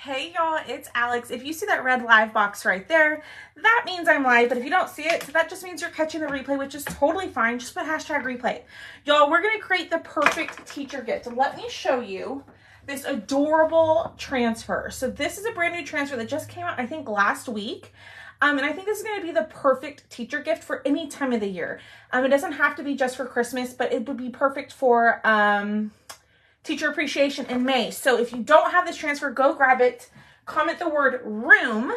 Hey y'all, it's Alex. If you see that red live box right there, that means I'm live, but if you don't see it, that just means you're catching the replay, which is totally fine. Just put hashtag replay. Y'all, we're gonna create the perfect teacher gift. And let me show you this adorable transfer. So this is a brand new transfer that just came out, I think, last week. And I think this is gonna be the perfect teacher gift for any time of the year. It doesn't have to be just for Christmas, but it would be perfect for, Teacher Appreciation in May. So if you don't have this transfer, go grab it, comment the word room,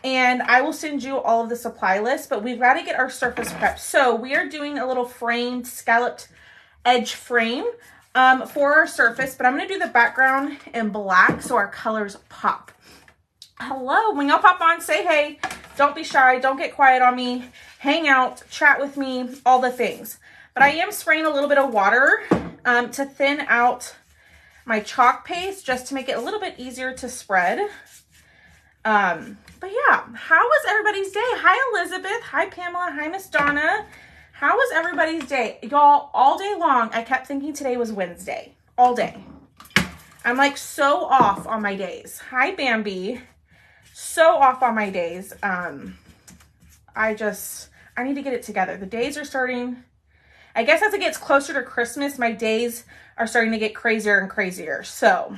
and I will send you all of the supply list, but we've got to get our surface prepped. So we are doing a little framed scalloped edge frame for our surface, but I'm going to do the background in black so our colors pop. Hello, when y'all pop on, say hey, don't be shy, don't get quiet on me, hang out, chat with me, all the things. But I am spraying a little bit of water to thin out my chalk paste just to make it a little bit easier to spread. But yeah, how was everybody's day? Hi, Elizabeth. Hi, Pamela. Hi, Miss Donna. How was everybody's day? Y'all, all day long, I kept thinking today was Wednesday. All day. I'm like so off on my days. Hi, Bambi. So off on my days. I need to get it together. The days are starting... I guess as it gets closer to Christmas, my days are starting to get crazier and crazier. So,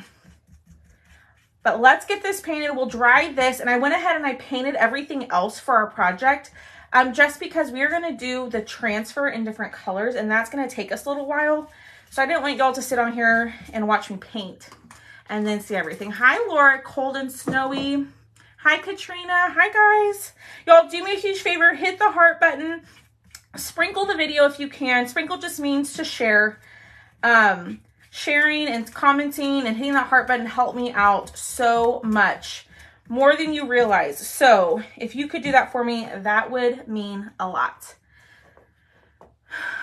but let's get this painted. We'll dry this. And I went ahead and I painted everything else for our project just because we're going to do the transfer in different colors. And that's going to take us a little while. So I didn't want y'all to sit on here and watch me paint and then see everything. Hi, Laura. Cold and snowy. Hi, Katrina. Hi, guys. Y'all, do me a huge favor. Hit the heart button. Sprinkle the video if you can. Sprinkle just means to share. Sharing and commenting and hitting that heart button help me out so much. More than you realize. So if you could do that for me, that would mean a lot.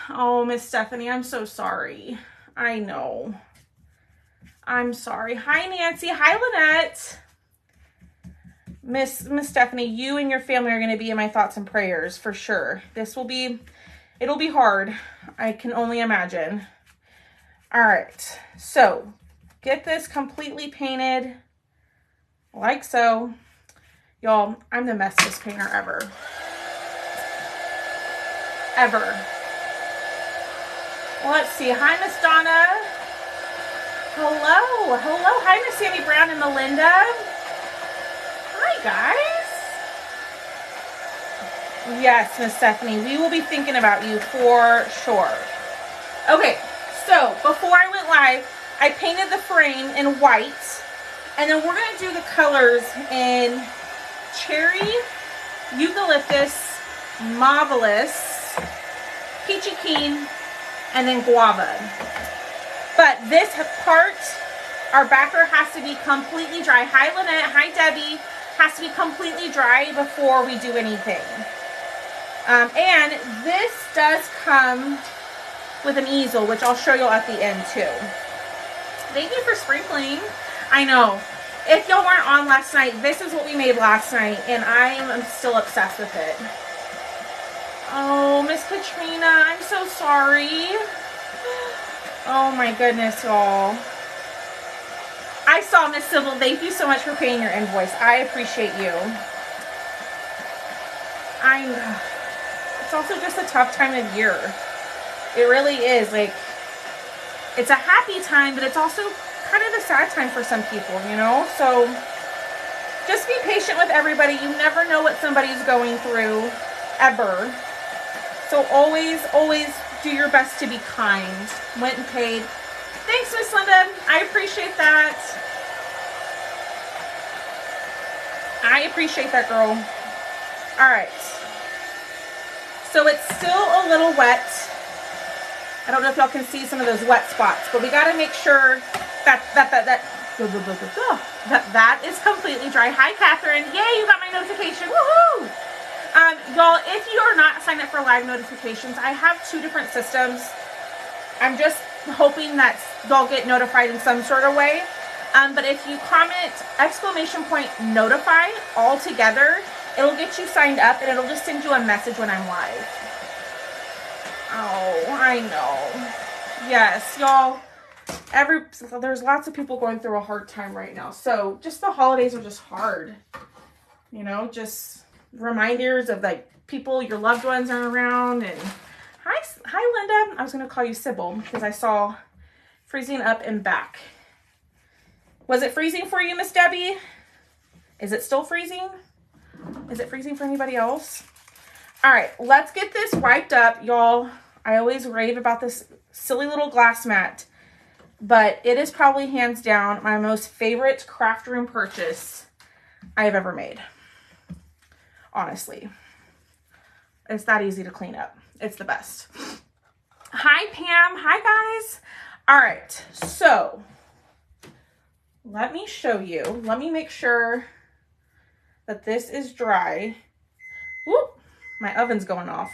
Oh, Miss Stephanie, I'm so sorry. I know. I'm sorry. Hi, Nancy. Hi, Lynette. Miss Stephanie, you and your family are going to be in my thoughts and prayers for sure. It'll be hard. I can only imagine. All right. So get this completely painted like so. Y'all, I'm the messiest painter ever. Ever. Let's see. Hi, Miss Donna. Hello. Hello. Hi, Miss Sammy Brown and Melinda. Hi, guys. Yes, Miss Stephanie, we will be thinking about you for sure. Okay, so before I went live, I painted the frame in white, and then we're going to do the colors in cherry, eucalyptus, marvelous, peachy keen, and then guava. But this part, our backer has to be completely dry. Hi, Lynette. Hi, Debbie. Has to be completely dry before we do anything. And this does come with an easel, which I'll show you at the end too. Thank you for sprinkling. I know. If y'all weren't on last night, this is what we made last night, and I am still obsessed with it. Oh, Miss Katrina, I'm so sorry. Oh my goodness, y'all. I saw Miss Sybil. Thank you so much for paying your invoice. I appreciate you. It's also just a tough time of year. It really is. Like, it's a happy time, but it's also kind of a sad time for some people, you know? So just be patient with everybody. You never know what somebody's going through, ever. So always, always do your best to be kind. Went and paid. Thanks, Miss Linda. I appreciate that. I appreciate that, girl. All right. So it's still a little wet. I don't know if y'all can see some of those wet spots, but we got to make sure that is completely dry. Hi, Catherine. Yay, you got my notification. Woohoo! Y'all, if you are not signed up for live notifications, I have 2 different systems. I'm just hoping that they'll get notified in some sort of way. But if you comment !notify all together, it'll get you signed up and it'll just send you a message when I'm live. Oh, I know. Yes, y'all. there's lots of people going through a hard time right now. So just the holidays are just hard. You know, just reminders of like people, your loved ones are around. And hi Linda. I was going to call you Sybil because I saw freezing up and back. Was it freezing for you, Miss Debbie? Is it still freezing? Is it freezing for anybody else? All right, let's get this wiped up, y'all. I always rave about this silly little glass mat, but it is probably hands down my most favorite craft room purchase I have ever made. Honestly, it's that easy to clean up. It's the best. Hi, Pam. Hi, guys. All right, so let me show you. Let me make sure that this is dry. Whoop, my oven's going off.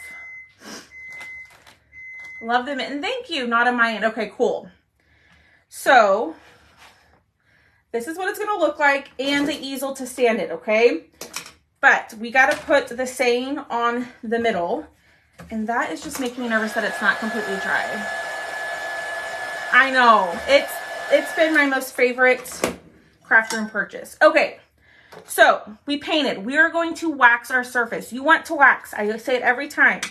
Love them, and thank you, not on my end. Okay, cool. So this is what it's gonna look like, and the easel to stand it, okay? But we gotta put the seine on the middle, and that is just making me nervous that it's not completely dry. I know, it's been my most favorite craft room purchase. Okay, so we painted. We are going to wax our surface. You want to wax, I say it every time.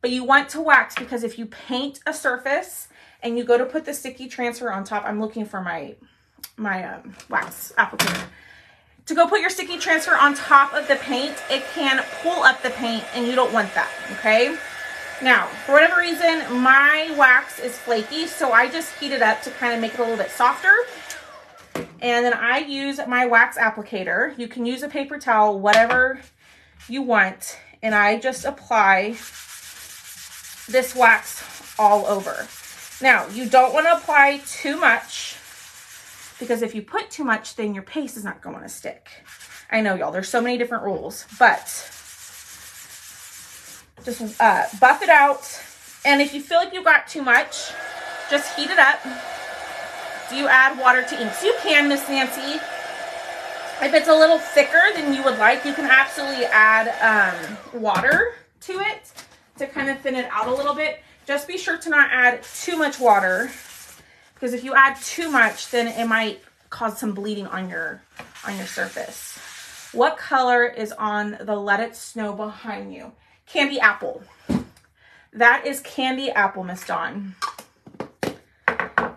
But you want to wax because if you paint a surface and you go to put the sticky transfer on top, I'm looking for my wax applicator. To go put your sticky transfer on top of the paint, it can pull up the paint and you don't want that, okay? Now, for whatever reason, my wax is flaky, so I just heat it up to kind of make it a little bit softer. And then I use my wax applicator. You can use a paper towel, whatever you want. And I just apply this wax all over. Now, you don't want to apply too much because if you put too much, then your paste is not going to stick. I know, y'all, there's so many different rules, but just buff it out. And if you feel like you got too much, just heat it up. Do you add water to inks? You can, Miss Nancy. If it's a little thicker than you would like, you can absolutely add water to it to kind of thin it out a little bit. Just be sure to not add too much water, because if you add too much, then it might cause some bleeding on your surface. What color is on the Let It Snow behind you? Candy apple. That is candy apple, Miss Dawn.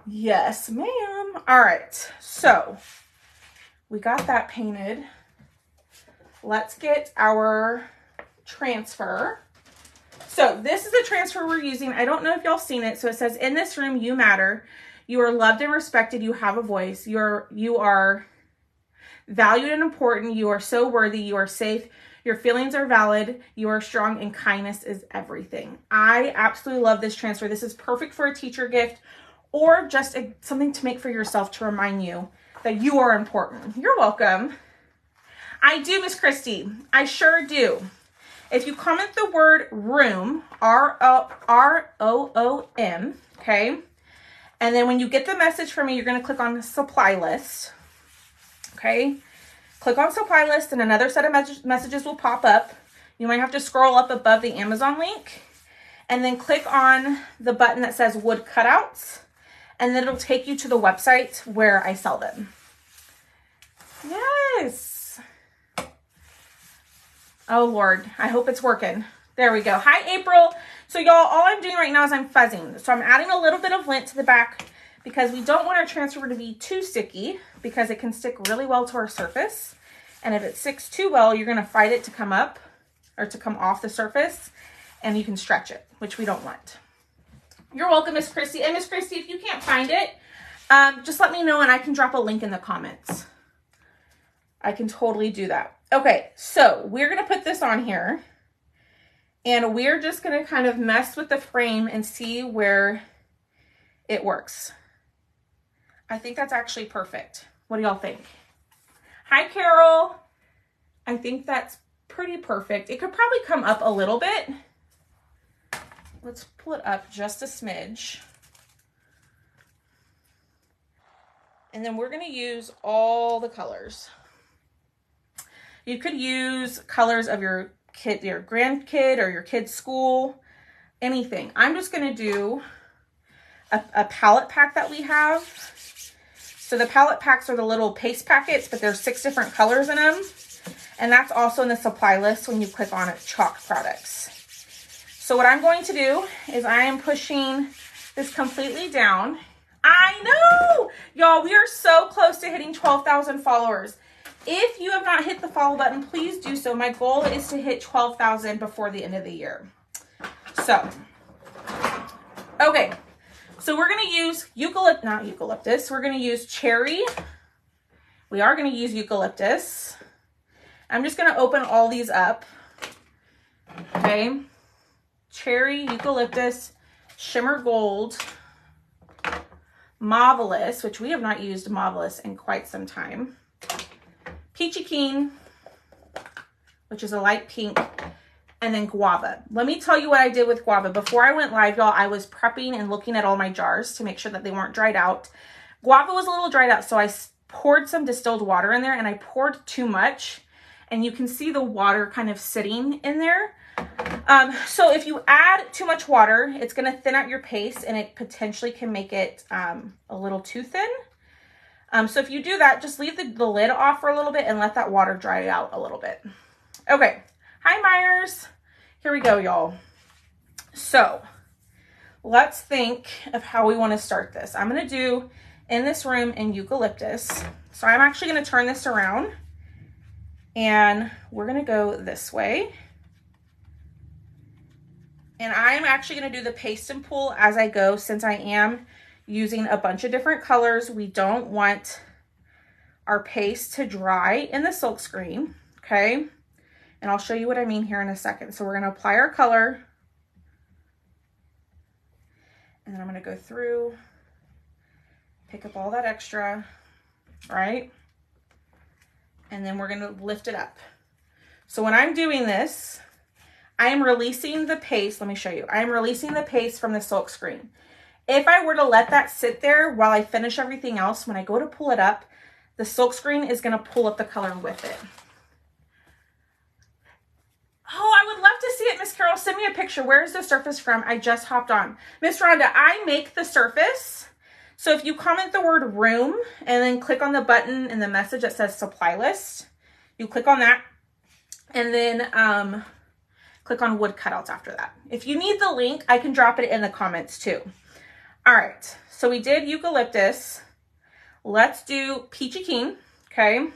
Yes, ma'am. All right, so we got that painted. Let's get our transfer. So this is the transfer we're using. I don't know if y'all seen it. So it says, in this room, you matter. You are loved and respected. You have a voice. You are valued and important. You are so worthy. You are safe. Your feelings are valid. You are strong, and kindness is everything. I absolutely love this transfer. This is perfect for a teacher gift or just something to make for yourself to remind you that you are important. You're welcome. I do, Miss Christy. I sure do. If you comment the word room, R-O-O-M, okay? And then when you get the message from me, you're going to click on supply list, okay? Click on supply list and another set of messages will pop up. You might have to scroll up above the Amazon link and then click on the button that says wood cutouts, and then it'll take you to the website where I sell them. Yes. Oh, Lord. I hope it's working. There we go. Hi, April. So, y'all, all I'm doing right now is I'm fuzzing. So, I'm adding a little bit of lint to the back because we don't want our transfer to be too sticky because it can stick really well to our surface. And if it sticks too well, you're going to fight it to come up or to come off the surface, and you can stretch it, which we don't want. You're welcome, Miss Christy. And Miss Christy, if you can't find it, just let me know and I can drop a link in the comments. I can totally do that. Okay, so we're going to put this on here and we're just going to kind of mess with the frame and see where it works. I think that's actually perfect. What do y'all think? Hi, Carol. I think that's pretty perfect. It could probably come up a little bit. Let's pull it up just a smidge. And then we're going to use all the colors. You could use colors of your kid, your grandkid, or your kid's school, anything. I'm just going to do a palette pack that we have. So the palette packs are the little paste packets, but there's 6 different colors in them. And that's also in the supply list when you click on it, chalk products. So what I'm going to do is I am pushing this completely down. I know! Y'all, we are so close to hitting 12,000 followers. If you have not hit the follow button, please do so. My goal is to hit 12,000 before the end of the year. So, okay. So we're going to use not eucalyptus. We're going to use cherry. We are going to use eucalyptus. I'm just going to open all these up. Okay. Cherry, eucalyptus, shimmer gold, Marvelous, which we have not used Marvelous in quite some time. Peachy Keen, which is a light pink, and then guava. Let me tell you what I did with guava. Before I went live, y'all, I was prepping and looking at all my jars to make sure that they weren't dried out. Guava was a little dried out, so I poured some distilled water in there, and I poured too much, and you can see the water kind of sitting in there. So if you add too much water, it's going to thin out your paste, and it potentially can make it a little too thin. So if you do that, just leave the lid off for a little bit and let that water dry out a little bit. Okay. Hi, Myers. Here we go, y'all. So let's think of how we want to start this. I'm going to do in this room in eucalyptus. So I'm actually going to turn this around, and we're going to go this way. And I'm actually going to do the paste and pull as I go, since I am using a bunch of different colors. We don't want our paste to dry in the silk screen, okay? And I'll show you what I mean here in a second. So we're going to apply our color, and then I'm going to go through, pick up all that extra, right? And then we're going to lift it up. So when I'm doing this, I am releasing the paste. Let me show you. I am releasing the paste from the silk screen. If I were to let that sit there while I finish everything else, when I go to pull it up, the silk screen is going to pull up the color with it. Oh, I would love to see it, Miss Carol. Send me a picture. Where is the surface from? I just hopped on. Miss Rhonda, I make the surface. So if you comment the word room and then click on the button in the message that says supply list, you click on that, and then click on wood cutouts after that. If you need the link, I can drop it in the comments too. All right, so we did eucalyptus. Let's do Peachy Keen, okay?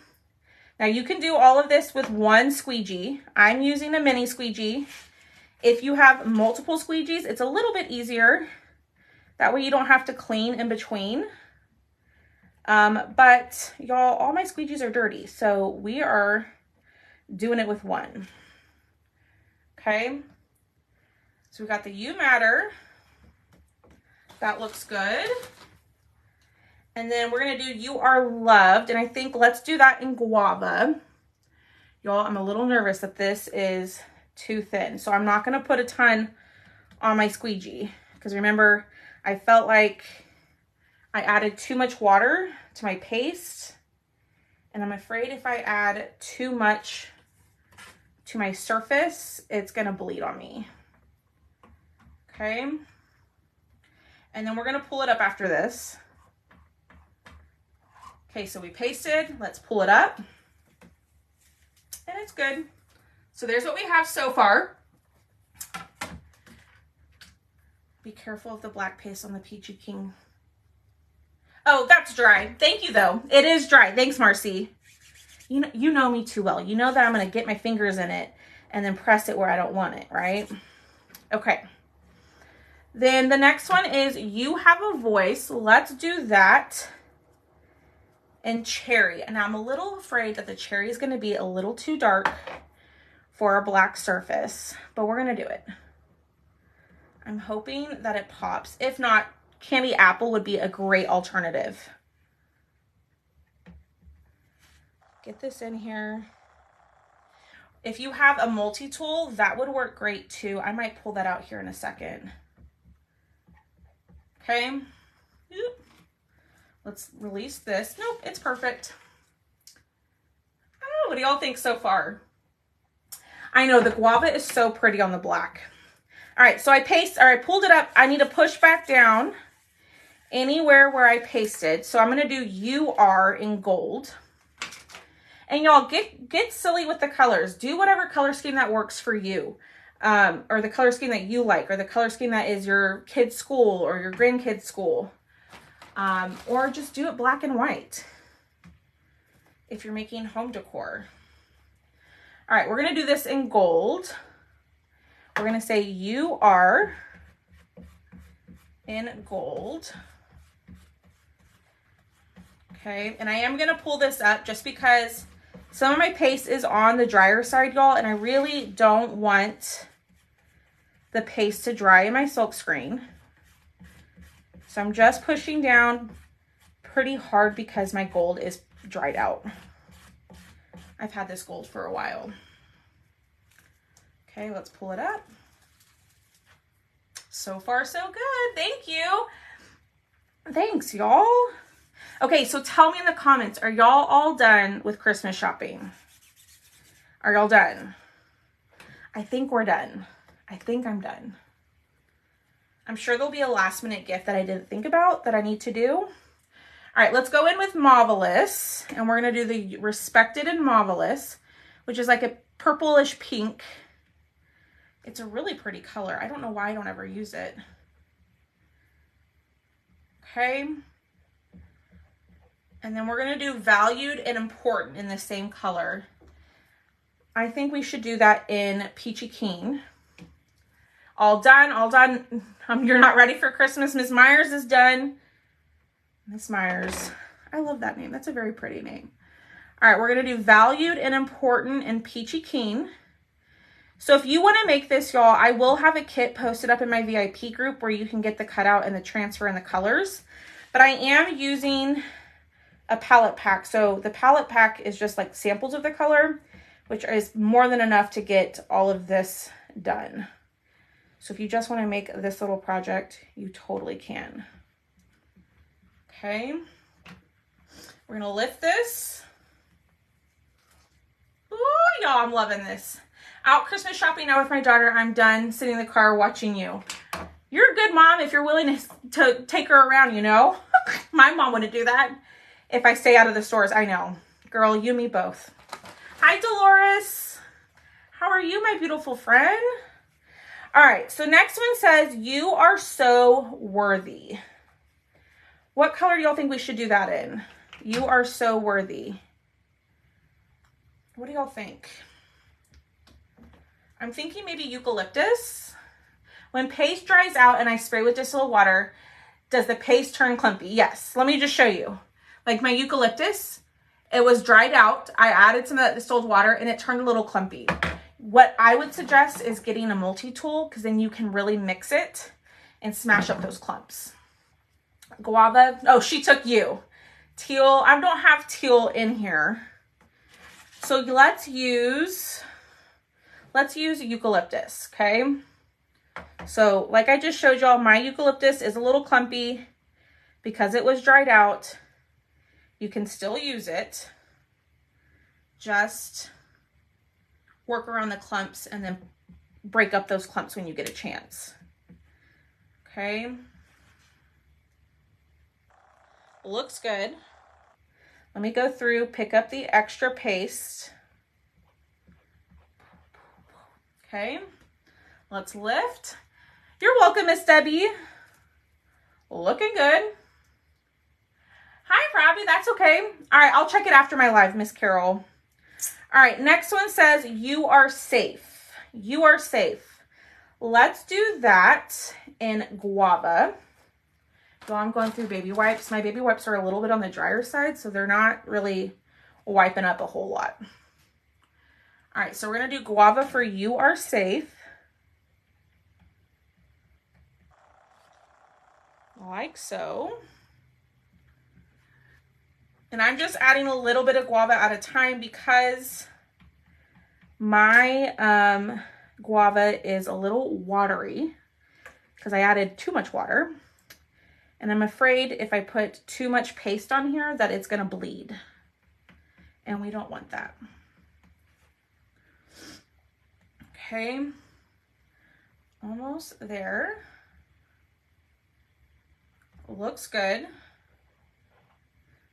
Now you can do all of this with one squeegee. I'm using a mini squeegee. If you have multiple squeegees, it's a little bit easier. That way you don't have to clean in between. But y'all, all my squeegees are dirty, so we are doing it with one. Okay, so we got the You Matter. That looks good. And then we're going to do You Are Loved. And I think let's do that in guava. Y'all, I'm a little nervous that this is too thin. So I'm not going to put a ton on my squeegee. Because remember, I felt like I added too much water to my paste. And I'm afraid if I add too much to my surface, it's going to bleed on me. Okay. And then we're going to pull it up after this. Okay, so we pasted. Let's pull it up. And it's good. So there's what we have so far. Be careful of the black paste on the Peachy Keen. Oh, that's dry. Thank you, though. It is dry. Thanks, Marcy. You know me too well. You know that I'm going to get my fingers in it and then press it where I don't want it, right? Okay. Then the next one is You Have a Voice. Let's do that in cherry. And I'm a little afraid that the cherry is going to be a little too dark for a black surface, but we're going to do it. I'm hoping that it pops. If not, candy apple would be a great alternative. Get this in here. If you have a multi-tool, that would work great too. I might pull that out here in a second. Okay. Let's release this. Nope, it's perfect. I don't know. What do y'all think so far? I know the guava is so pretty on the black. All right, so I pulled it up. I need to push back down anywhere where I pasted. So I'm going to do You Are in gold. And y'all get silly with the colors. Do whatever color scheme that works for you. Or the color scheme that you like, or the color scheme that is your kid's school or your grandkid's school. Or just do it black and white if you're making home decor. All right, we're going to do this in gold. We're going to say You Are in gold. Okay, and I am going to pull this up just because some of my paste is on the drier side, y'all, and I really don't want the paste to dry in my silk screen. So I'm just pushing down pretty hard because my gold is dried out. I've had this gold for a while. Okay, let's pull it up. So far, so good. Thank you. Thanks, y'all. Okay, so tell me in the comments, are y'all all done with Christmas shopping? Are y'all done? I think we're done. I think I'm done. I'm sure there'll be a last minute gift that I didn't think about that I need to do. All right, let's go in with Marvelous, and we're going to do the Respected and Marvelous, which is like a purplish pink. It's a really pretty color. I don't know why I don't ever use it. Okay. And then we're going to do Valued and Important in the same color. I think we should do that in Peachy Keen. All done, all done. You're not ready for Christmas. Miss Myers is done. Miss Myers. I love that name. That's a very pretty name. All right, we're going to do Valued and Important in Peachy Keen. So if you want to make this, y'all, I will have a kit posted up in my VIP group where you can get the cutout and the transfer and the colors. But I am using a palette pack. So the palette pack is just like samples of the color, which is more than enough to get all of this done. So if you just want to make this little project, you totally can. Okay. We're going to lift this. Ooh, y'all, I'm loving this. Out Christmas shopping now with my daughter. I'm done sitting in the car watching you. You're a good mom if you're willing to take her around, you know. My mom wouldn't do that if I stay out of the stores. I know. Girl, you and me both. Hi, Dolores. How are you, my beautiful friend? All right, so next one says, You Are So Worthy. What color do y'all think we should do that in? You Are So Worthy. What do y'all think? I'm thinking maybe eucalyptus. When paste dries out and I spray with distilled water, does the paste turn clumpy? Yes. Let me just show you. Like my eucalyptus, it was dried out. I added some of that distilled water and it turned a little clumpy. What I would suggest is getting a multi-tool because then you can really mix it and smash up those clumps. Guava. Oh, she took you. Teal. I don't have teal in here. So let's use eucalyptus, okay? So like I just showed y'all, my eucalyptus is a little clumpy because it was dried out. You can still use it. Just work around the clumps and then break up those clumps when you get a chance. Okay. Looks good. Let me go through, pick up the extra paste. Okay. Let's lift. You're welcome, Miss Debbie. Looking good. Hi, Robbie. That's okay. All right, I'll check it after my live, Miss Carol. All right, next one says, You Are Safe. You Are Safe. Let's do that in Guava. So I'm going through baby wipes. My baby wipes are a little bit on the drier side, so they're not really wiping up a whole lot. All right, so we're going to do Guava for You Are Safe. Like so. And I'm just adding a little bit of guava at a time because my guava is a little watery because I added too much water. And I'm afraid if I put too much paste on here that it's going to bleed. And we don't want that. Okay. Almost there. Looks good.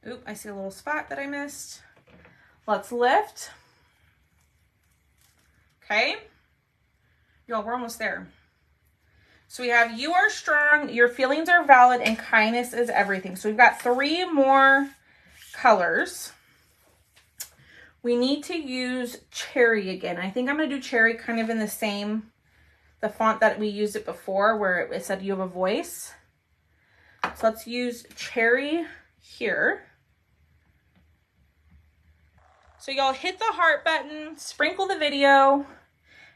Oop, I see a little spot that I missed. Let's lift. Okay. Y'all, we're almost there. So we have you are strong, your feelings are valid, and kindness is everything. So we've got 3 more colors. We need to use cherry again. I think I'm going to do cherry kind of in the font that we used it before where it said you have a voice. So let's use cherry here. So y'all hit the heart button, sprinkle the video,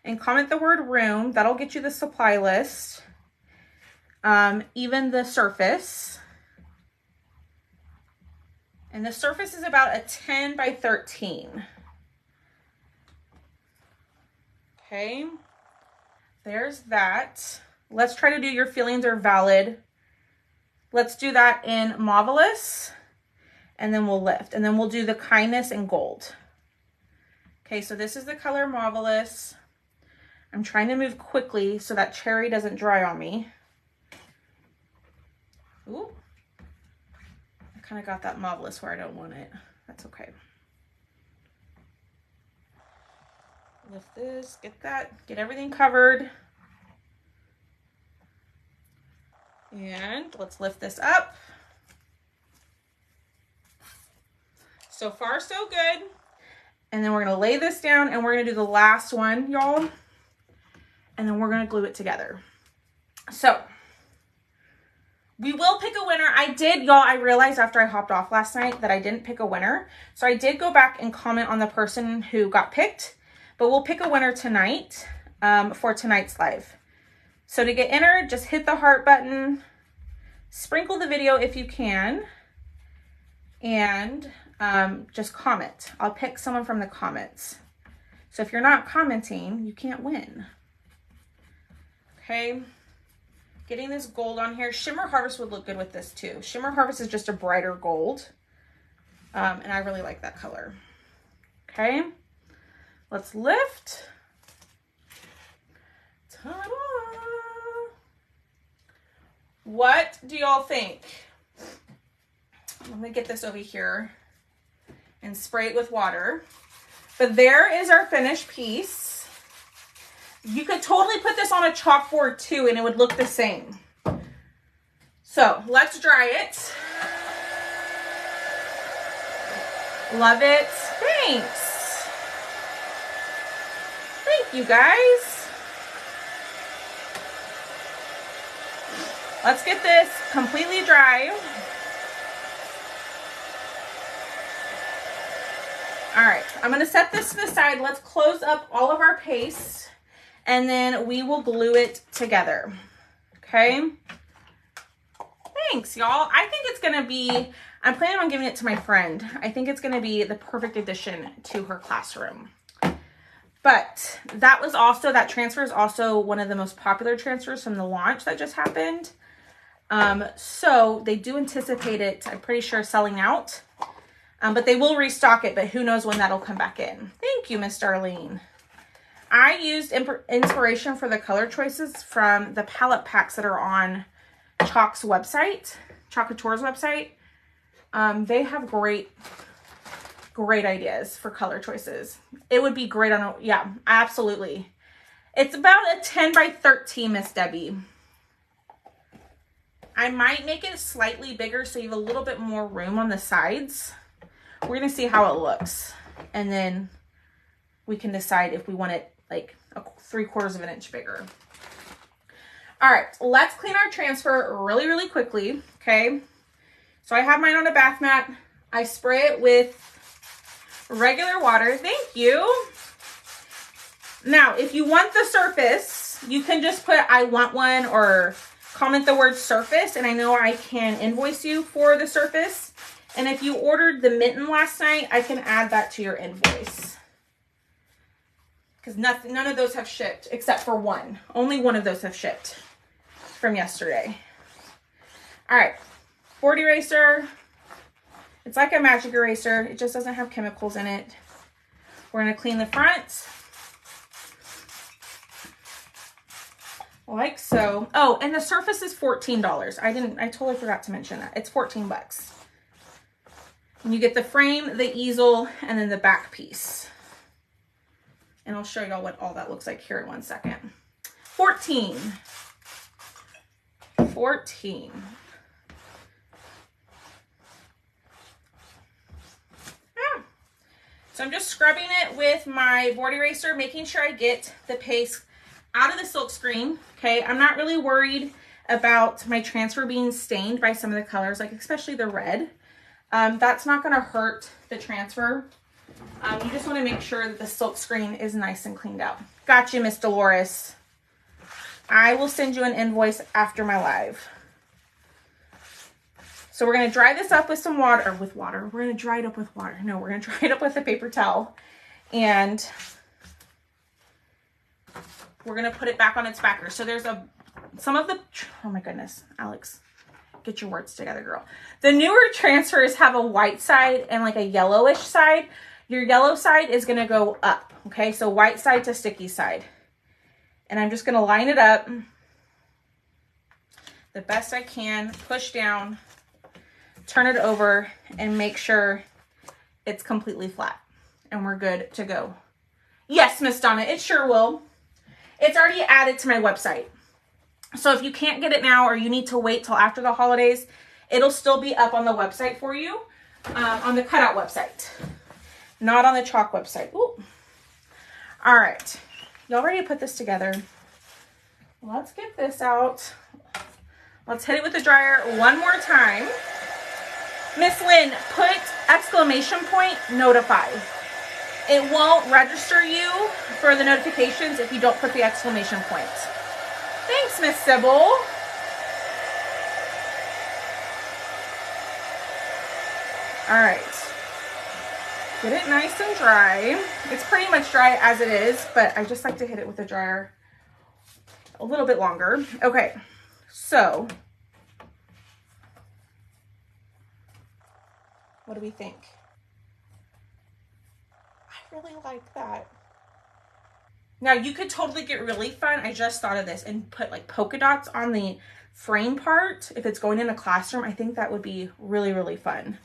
and comment the word room. That'll get you the supply list. Even the surface. And the surface is about a 10 by 13. Okay. There's that. Let's try to do your feelings are valid. Let's do that in Marvelous. And then we'll lift. And then we'll do the kindness in gold. Okay, so this is the color Marvelous. I'm trying to move quickly so that cherry doesn't dry on me. Ooh. I kind of got that Marvelous where I don't want it. That's okay. Lift this, get everything covered. And let's lift this up. So far, so good. And then we're going to lay this down and we're going to do the last one, y'all. And then we're going to glue it together. So we will pick a winner. I realized after I hopped off last night that I didn't pick a winner. So I did go back and comment on the person who got picked, but we'll pick a winner tonight for tonight's live. So to get entered, just hit the heart button, sprinkle the video if you can, and just comment. I'll pick someone from the comments. So if you're not commenting, you can't win. Okay. Getting this gold on here. Shimmer Harvest would look good with this too. Shimmer Harvest is just a brighter gold. And I really like that color. Okay. Let's lift. Ta-da! What do y'all think? Let me get this over here and spray it with water. But there is our finished piece. You could totally put this on a chalkboard too and it would look the same. So let's dry it. Love it. Thanks. Thank you guys. Let's get this completely dry. All right, I'm gonna set this to the side. Let's close up all of our paste and then we will glue it together, okay? Thanks, y'all. I think it's gonna be, I'm planning on giving it to my friend. I think it's gonna be the perfect addition to her classroom. But that transfer is also one of the most popular transfers from the launch that just happened. So they do anticipate it, I'm pretty sure, selling out. But they will restock it, but who knows when that'll come back in. Thank you, Miss Darlene. I used inspiration for the color choices from the palette packs that are on Chalk's website, Chalk Couture's website. They have great ideas for color choices. It would be great on yeah, absolutely. It's about a 10 by 13, Miss Debbie. I might make it slightly bigger so you have a little bit more room on the sides. We're going to see how it looks. And then we can decide if we want it like 3/4 of an inch bigger. All right, let's clean our transfer really, really quickly. Okay. So I have mine on a bath mat. I spray it with regular water. Thank you. Now, if you want the surface, you can just put I want one or comment the word surface. And I know I can invoice you for the surface. And if you ordered the mitten last night, I can add that to your invoice. Because none of those have shipped except for one. Only one of those have shipped from yesterday. All right, board eraser. It's like a magic eraser. It just doesn't have chemicals in it. We're going to clean the front. like so. Oh, and the surface is $14. I totally forgot to mention that. It's 14 bucks. And you get the frame, the easel, and then the back piece. And I'll show y'all what all that looks like here in 1 second. 14. So I'm just scrubbing it with my board eraser, making sure I get the paste out of the silk screen. Okay, I'm not really worried about my transfer being stained by some of the colors, like especially the red. That's not going to hurt the transfer. You just want to make sure that the silk screen is nice and cleaned out. Gotcha, Miss Dolores. I will send you an invoice after my live. So we're going to dry this up with some water, We're going to dry it up with water. No, we're going to dry it up with a paper towel. And we're going to put it back on its backer. So there's some of the, oh my goodness, Alex, get your words together, girl. The newer transfers have a white side and like a yellowish side. Your yellow side is going to go up. Okay, so white side to sticky side. And I'm just going to line it up the best I can, push down, turn it over, and make sure it's completely flat. And we're good to go. Yes, Miss Donna, it sure will. It's already added to my website. So if you can't get it now or you need to wait till after the holidays, it'll still be up on the website for you, on the cutout website, not on the chalk website. Ooh. All right. Y'all ready to put this together? Let's get this out. Let's hit it with the dryer one more time. Miss Lynn, put exclamation point notify. It won't register you for the notifications if you don't put the exclamation point. Thanks, Miss Sybil. All right. Get it nice and dry. It's pretty much dry as it is, but I just like to hit it with the dryer a little bit longer. Okay, so what do we think? I really like that. Now you could totally get really fun. I just thought of this and put like polka dots on the frame part. If it's going in a classroom, I think that would be really, really fun.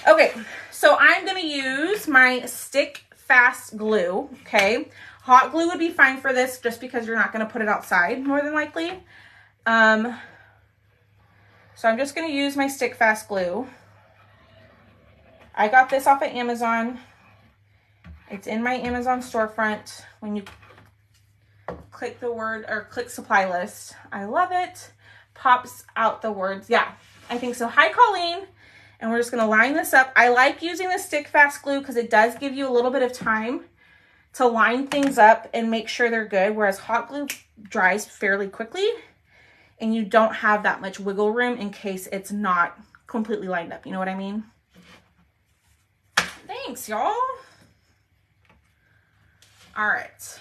Okay, so I'm going to use my stick fast glue. Okay, hot glue would be fine for this just because you're not going to put it outside more than likely. So I'm just going to use my stick fast glue. I got this off of Amazon. It's in my Amazon storefront when you click the word or click supply list. I love it. Pops out the words. Yeah, I think so. Hi, Colleen. And we're just going to line this up. I like using the stick fast glue because it does give you a little bit of time to line things up and make sure they're good, whereas hot glue dries fairly quickly and you don't have that much wiggle room in case it's not completely lined up. You know what I mean? Thanks, y'all. All right.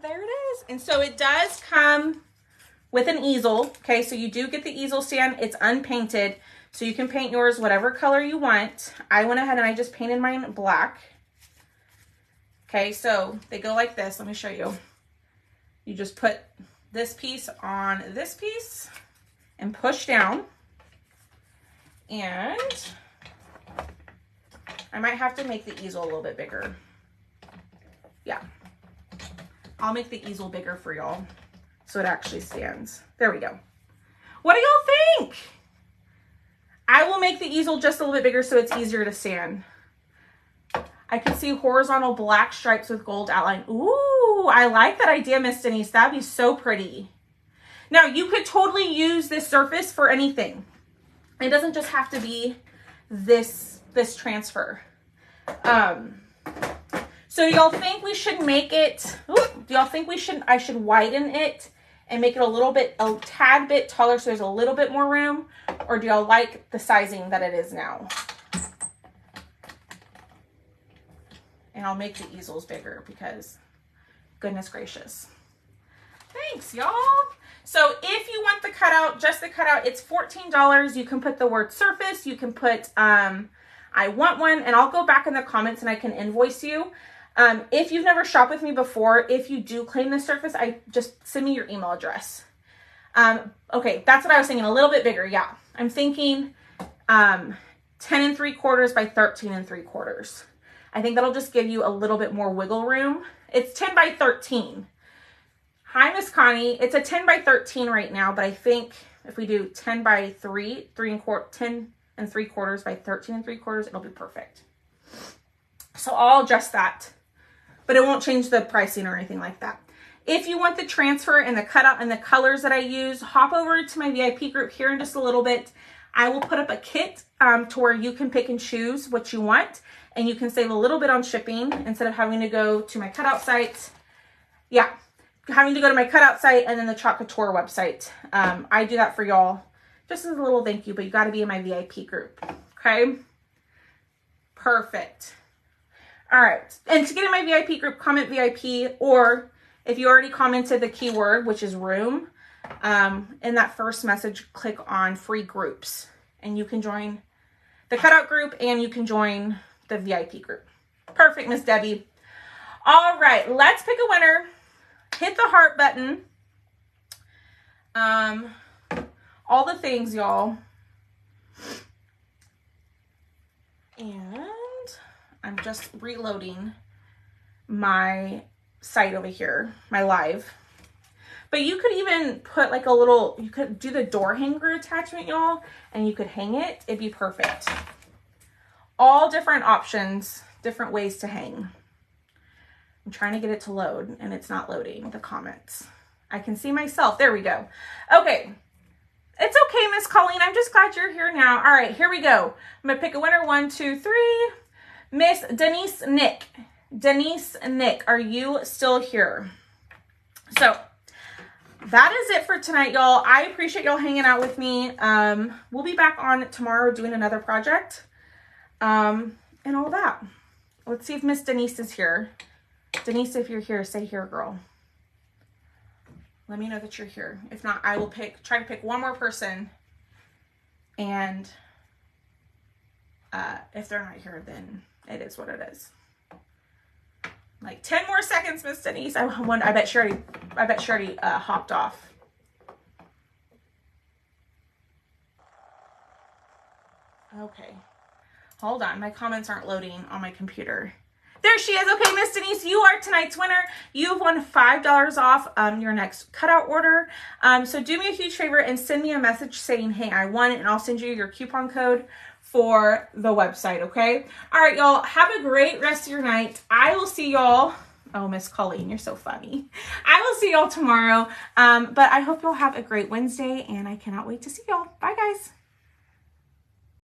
There it is. And so it does come with an easel. Okay, so you do get the easel stand. It's unpainted, so you can paint yours whatever color you want. I went ahead and I just painted mine black. Okay, so they go like this. Let me show you. You just put this piece on this piece and push down. And I might have to make the easel a little bit bigger. Yeah, I'll make the easel bigger for y'all so it actually stands. There we go. What do y'all think? I will make the easel just a little bit bigger so it's easier to stand. I can see horizontal black stripes with gold outline. Ooh, I like that idea, Miss Denise. That'd be so pretty. Now, you could totally use this surface for anything. It doesn't just have to be this transfer. So do y'all think we should make it, do y'all think I should widen it and make it a tad bit taller so there's a little bit more room? Or do y'all like the sizing that it is now? And I'll make the easels bigger because goodness gracious. Thanks, y'all. So if you want the cutout, just the cutout, it's $14. You can put the word surface. You can put, I want one, and I'll go back in the comments and I can invoice you. If you've never shopped with me before, if you do claim this surface, just send me your email address. Okay, that's what I was thinking, a little bit bigger. Yeah, I'm thinking 10 3/4 by 13 3/4. I think that'll just give you a little bit more wiggle room. It's 10 by 13. Hi, Miss Connie. It's a 10 by 13 right now, but I think if we do 10 by 3, 10 3/4 by 13 3/4, it'll be perfect. So I'll adjust that, but it won't change the pricing or anything like that. If you want the transfer and the cutout and the colors that I use, hop over to my VIP group here in just a little bit. I will put up a kit to where you can pick and choose what you want, and you can save a little bit on shipping instead of having to go to my cutout site. Yeah, having to go to my cutout site and then the Chalk Couture website. I do that for y'all just as a little thank you, but you got to be in my VIP group. Okay, perfect. All right, and to get in my VIP group, comment VIP, or if you already commented the keyword, which is room, in that first message, click on free groups, and you can join the cutout group and you can join the VIP group. Perfect, Miss Debbie. All right, let's pick a winner. Hit the heart button. All the things, y'all. And I'm just reloading my site over here, my live. But you could even put like a little, you could do the door hanger attachment, y'all, and you could hang it. It'd be perfect. All different options, different ways to hang. I'm trying to get it to load and it's not loading the comments. I can see myself. There we go. Okay. It's okay, Miss Colleen. I'm just glad you're here now. All right, here we go. I'm going to pick a winner. 1, 2, 3. Miss Denise Nick. Denise Nick, are you still here? So that is it for tonight, y'all. I appreciate y'all hanging out with me. We'll be back on tomorrow doing another project and all that. Let's see if Miss Denise is here. Denise, if you're here, say here, girl. Let me know that you're here. If not, I will try to pick one more person. And if they're not here, then it is what it is. Like 10 more seconds, Miss Denise. I bet she already hopped off. Okay. Hold on. My comments aren't loading on my computer. There she is. Okay, Miss Denise, you are tonight's winner. You've won $5 off your next cutout order. So do me a huge favor and send me a message saying, hey, I won, and I'll send you your coupon code for the website, okay? All right, y'all, have a great rest of your night. I will see y'all. Oh, Miss Colleen, you're so funny. I will see y'all tomorrow. But I hope y'all have a great Wednesday, and I cannot wait to see y'all. Bye, guys.